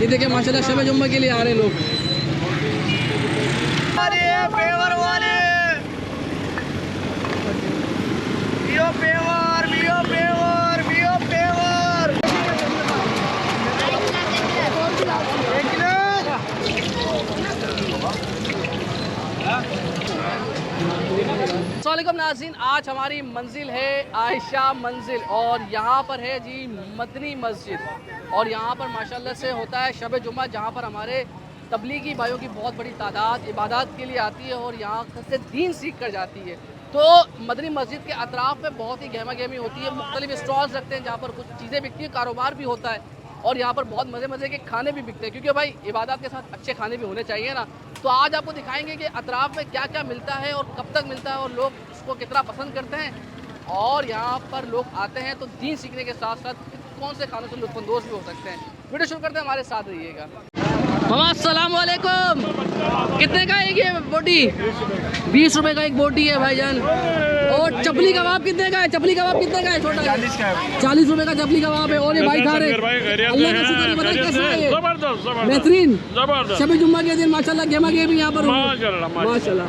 ये देखिए माशाल्लाह शब जुम्मा के लिए आ रहे हैं लोग। अस्सलामुअलैकुम नाज़रीन, आज हमारी मंजिल है आयशा मंजिल और यहाँ पर है जी मदनी मस्जिद। और यहाँ पर माशाल्लाह से होता है शब जुम्मा, जहाँ पर हमारे तबलीगी भाइयों की बहुत बड़ी तादाद इबादत के लिए आती है और यहाँ से दीन सीख कर जाती है। तो मदनी मस्जिद के अतराफ़ में बहुत ही गहमा गहमी होती है, मुख्तलिफ स्टॉल्स रखते हैं जहाँ पर कुछ चीज़ें बिकती हैं, कारोबार भी होता है और यहाँ पर बहुत मज़े मज़े के खाने भी बिकते हैं, क्योंकि भाई इबादत के साथ अच्छे खाने भी होने चाहिए ना। तो आज आपको दिखाएंगे कि अतराफ़ में क्या क्या मिलता है और कब तक मिलता है और लोग उसको कितना पसंद करते हैं, और यहाँ पर लोग आते हैं तो दीन सीखने के साथ साथ कौन से खानों से लुत्फ़अंदोज़ भी हो सकते हैं। वीडियो शुरू करते हैं, हमारे साथ रहिएगा। मामा अस्सलाम वालेकुम, कितने का है ये बोटी? 20 रुपए का एक बोटी है भाईजान। और चपली कबाब कितने का है? चपली कबाब कितने का है? छोटा 40 रुपए का चपली कबाब है। और ये भाई खा रहे, अल्लाह का शुक्र, बताइए कैसा है ये? बेहतरीन, शब जुम्मा के दिन माशाल्लाह गेमा गेम यहाँ पर माशाल्लाह।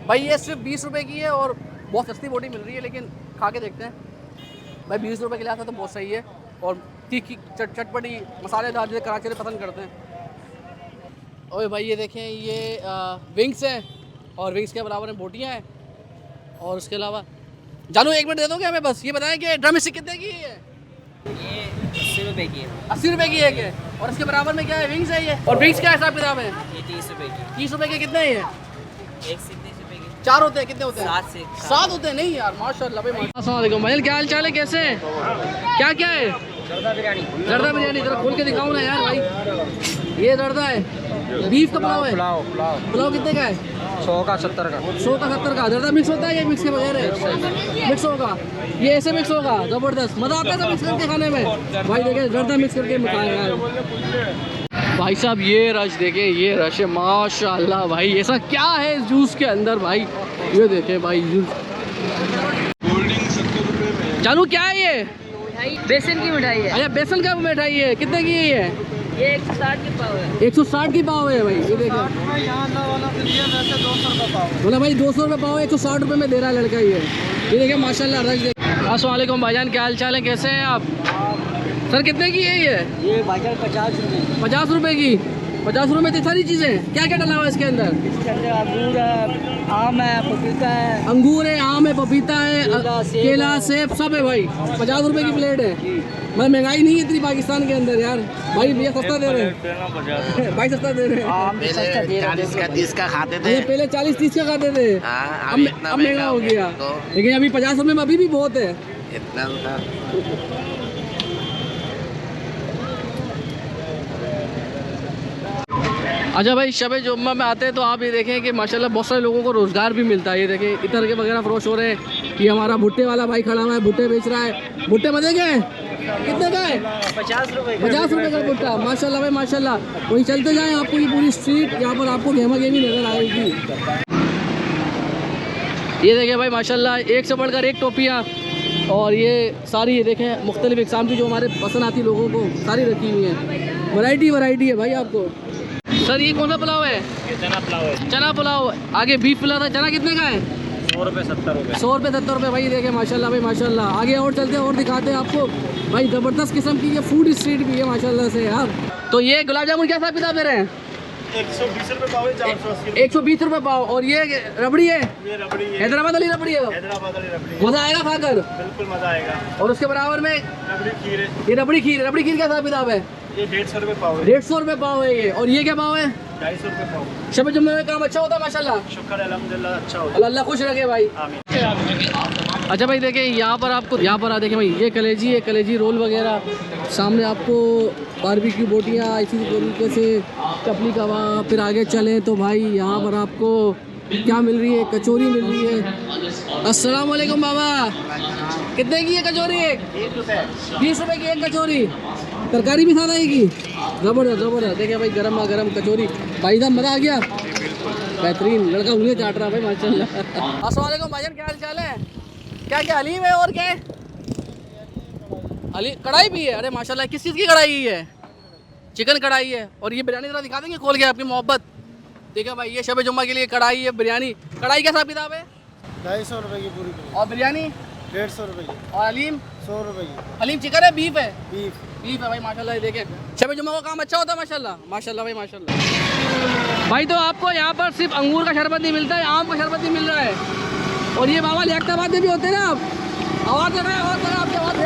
भाई ये सिर्फ 20 रुपए की है और बहुत सस्ती बोटी मिल रही है, लेकिन खा के देखते हैं। भाई 20 रुपए के लिए आता तो बहुत सही है और तीखी चटपटी मसालेदार जैसे कराची में पसंद करते हैं। ओए भाई ये देखें, ये विंग्स हैं और विंग्स के बराबर में बोटियाँ हैं। और उसके अलावा जानू 1 मिनट दे दोगे हमें? बस ये बताएं कि ड्रम स्टिक कितने की है? ये 80 रुपए की है। 80 रुपए की है क्या? और इसके बराबर में क्या है? विंग्स है ये। और विंग्स क्या हिसाब किताब है? ये 30 रुपए की। 30 रुपए के कितने हैं? एक से 30 रुपए की 4 होते हैं? कितने होते हैं? 7 से 7 होते हैं। नहीं यार माशाल्लाह भाई। अस्सलाम वालेकुम भाई, क्या हाल चाल है? कैसे हैं? क्या क्या है? जर्दा बिरयानी। जर्दा बिरयानी जरा खोल के दिखाओ ना यार भाई। ये जर्दा है, बीफ का पुलाव है। पुलाव कितने का है? 100 का 70 का। 100 का 70 का। जर्दा मिक्स होता है या मिक्स के बगैर है? मिक्स होगा, ये ऐसे मिक्स होगा। ज़बरदस्त मज़ा आता है सब मिक्स करके खाने में। भाई देखें जर्दा मिक्स करके खाए यार। भाई साहब ये रश देखें, ये रश है माशाल्लाह। भाई ऐसा क्या है इस जूस के अंदर? भाई ये देखें भाई जूस। जानू क्या है ये? बेसन की मिठाई है। अच्छा बेसन का मिठाई है। कितने की है ये? ये 160 की पाव है। 160 की पाव है भाई। ये देखो बोला भाई 200 रुपये पाव, 160 रुपये में दे रहा है लड़का ये देखिए माशाल्लाह रश देख। अस्सलाम वालेकुम भाईजान, क्या हाल चाल है? कैसे हैं आप? सर कितने की है ये भाईजान 50 रुपए। 50 रुपये की। 50 रुपये में इतनी सारी चीज़ें, क्या क्या डला हुआ है इसके अंदर? इसके अंदर अंगूर है, आम है, पपीता है। अंगूर है, आम है, पपीता है, केला, सेब सब है भाई। 50 रुपये की प्लेट है। मतलब महंगाई नहीं है इतनी पाकिस्तान के अंदर यार। भाई भैया सस्ता दे रहे हैं। भाई सस्ता दे रहे हैं। पहले 40 का 30 का खाते थे। पहले 40-30 का खाते थे, अब महंगा हो गया। लेकिन अभी 50 रुपये में अभी भी बहुत है। इतना अच्छा भाई शब जुम्मा में आते हैं तो आप ये देखें कि माशाल्लाह बहुत सारे लोगों को रोज़गार भी मिलता है। ये देखें इतर के वगैरह फरोश हो रहे हैं। ये हमारा भुट्टे वाला भाई खड़ा हुआ है, भुट्टे बेच रहा है। भुट्टे मजे के हैं? कितने का है? 50 रुपए। 50 रुपये का भुट्टा। माशाल्लाह भाई माशाल्लाह। वहीं चलते जाएँ, आपको ये पूरी स्ट्रीट यहाँ पर आपको गेमा गेमी नज़र आएगी। ये देखें भाई माशाल्लाह, एक से बढ़कर एक टोपियाँ। और ये सारी ये देखें मुख्तलिफ इक़साम की जो हमारे पसंद आती लोगों को, सारी रखी हुई हैं। वैरायटी है भाई आपको। सर ये कौन सा पुलाव है? ये चना पुलाव है। चना पुलाव। आगे बीफ पुलाव था। चना कितने का है? 100 रुपए 70 रुपए। 100 रुपये 70 रुपये भाई। देखें माशाल्लाह भाई माशाल्लाह। आगे और चलते हैं और दिखाते हैं आपको भाई ज़बरदस्त किस्म की ये फूड स्ट्रीट भी है माशाल्लाह से यार। तो ये गुलाब जामुन क्या हिसाब किताब दे रहे हैं? 120 रुपए पाव है, 480। 120 रुपये पाव। और ये रबड़ी है? ये रबड़ी है, हैदराबाद वाली रबड़ी है। हैदराबाद वाली रबड़ी। मज़ा आएगा खाकर? बिल्कुल मजा आएगा। और उसके बराबर में रबड़ी खीर है। ये रबड़ी खीर। रबड़ी खीर क्या हिसाब किताब है? ये 150 रुपए पाव है। 150 रुपये पाव है ये। और ये क्या पाव है? 250 रुपए पाव। शब जुम्मे में काम अच्छा होता है माशाल्लाह। शुक्र है अल्हम्दुलिल्लाह, अच्छा हो। अल्लाह खुश रखे भाई। आमीन। अच्छा भाई देखें यहाँ पर आपको, यहाँ पर देखें भाई ये कलेजी है, कलेजी रोल वगैरह। सामने आपको बारबेक्यू बोटियाँ, इसी तरीके से चपली कबाब। फिर आगे चलें तो भाई यहाँ पर आपको क्या मिल रही है? कचौरी मिल रही है। अस्सलाम वालेकुम बाबा, कितने की है कचौरी? 20 रुपये की एक कचौरी। तरकारी भी साथ आएगी। ज़बरदस्त। देखिए भाई गरम कचौरी। भाई साहब मज़ा आ गया। बेहतरीन, लड़का उंगलियां चाट रहा है भाई माशाल्लाह। अस्सलाम वालेकुम भाईजान, क्या हाल चाल है? क्या क्या हलीम है और क्या है? कढ़ाई भी है? अरे माशाल्लाह, किस चीज़ की कढ़ाई है? चिकन कढ़ाई है और ये बिरयानी जरा दिखा देंगे खोल के आपकी मोहब्बत। देखा भाई ये शब जुम्मा के लिए कढ़ाई है, बिरयानी। कढ़ाई क्या हिसाब किताब है? 250 रुपए की पूरी प्लेट। और बिरयानी 150 रुपए की। और हलीम 100 रुपए की। हलीम चिकन है बीफ है? बीफ। बीफ है भाई माशाल्लाह। ये देखें शब जुम्मा का काम अच्छा होता है माशाल्लाह। माशाल्लाह भाई माशाल्लाह। भाई तो आपको यहाँ पर सिर्फ अंगूर का शरबत नहीं मिलता है, आम का शरबत नहीं मिल रहा है। और ये बाबा लियाकताबाद में भी होते हैं ना। आप आवाज़ लगा आपकी आवाज़।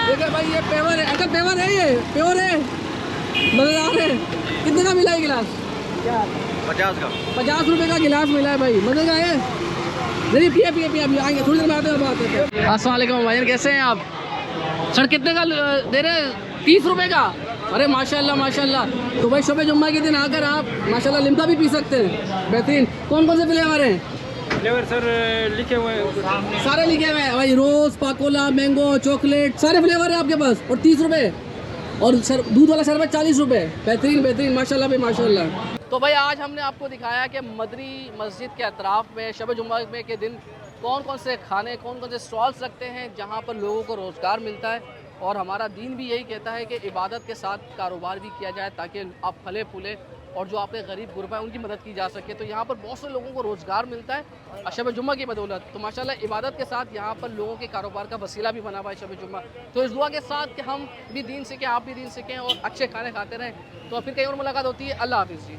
देखिए भाई ये पेवर है। अंकल पेवर है, ये प्योर है, मज़ेदार है। कितने का मिला है गिलास? 50 का। 50 रुपए का गिलास मिला है भाई। मज़े का है। नहीं पिए पिए पिए अभी आएंगे थोड़ी देर में आते हैं बात करते हैं। अस्सलाम वालेकुम भाईजान, कैसे हैं आप? सर कितने का दे रहे हैं? 30 रुपए का। अरे माशाल्लाह माशाल्लाह। तो भाई शब जुम्मा के दिन आकर आप माशाल्लाह लिम्का भी पी सकते हैं। बेहतरीन। कौन कौन से फ्लेवर हैं? फ्लेवर सर लिखे हुए हैं, सारे लिखे हुए हैं भाई। रोज़, पाकोला, मैंगो, चॉकलेट, सारे फ्लेवर हैं आपके पास। और 30 रुपए। और दूध वाला शरबत 40 रुपए। बेहतरीन बेहतरीन माशाल्लाह भाई माशाल्लाह। तो भाई आज हमने आपको दिखाया कि मदनी मस्जिद के अतराफ़ में शब जुम्मा के दिन कौन कौन से खाने, कौन कौन से स्टॉल्स लगते हैं जहाँ पर लोगों को रोज़गार मिलता है। और हमारा दीन भी यही कहता है कि इबादत के साथ कारोबार भी किया जाए ताकि आप फले फूले और जो आपके गरीब गुरबा है उनकी मदद की जा सके। तो यहाँ पर बहुत से लोगों को रोज़गार मिलता है शब जुम्मा की बदौलत। तो माशाल्लाह इबादत के साथ यहाँ पर लोगों के कारोबार का वसीला भी बना हुआ है शब जुम्मा। तो इस दुआ के साथ कि हम भी दीन सीखें, आप भी दीन सीखें और अच्छे खाने खाते रहें। तो फिर कहीं और मुलाकात होती है। अल्लाह हाफिज़ जी।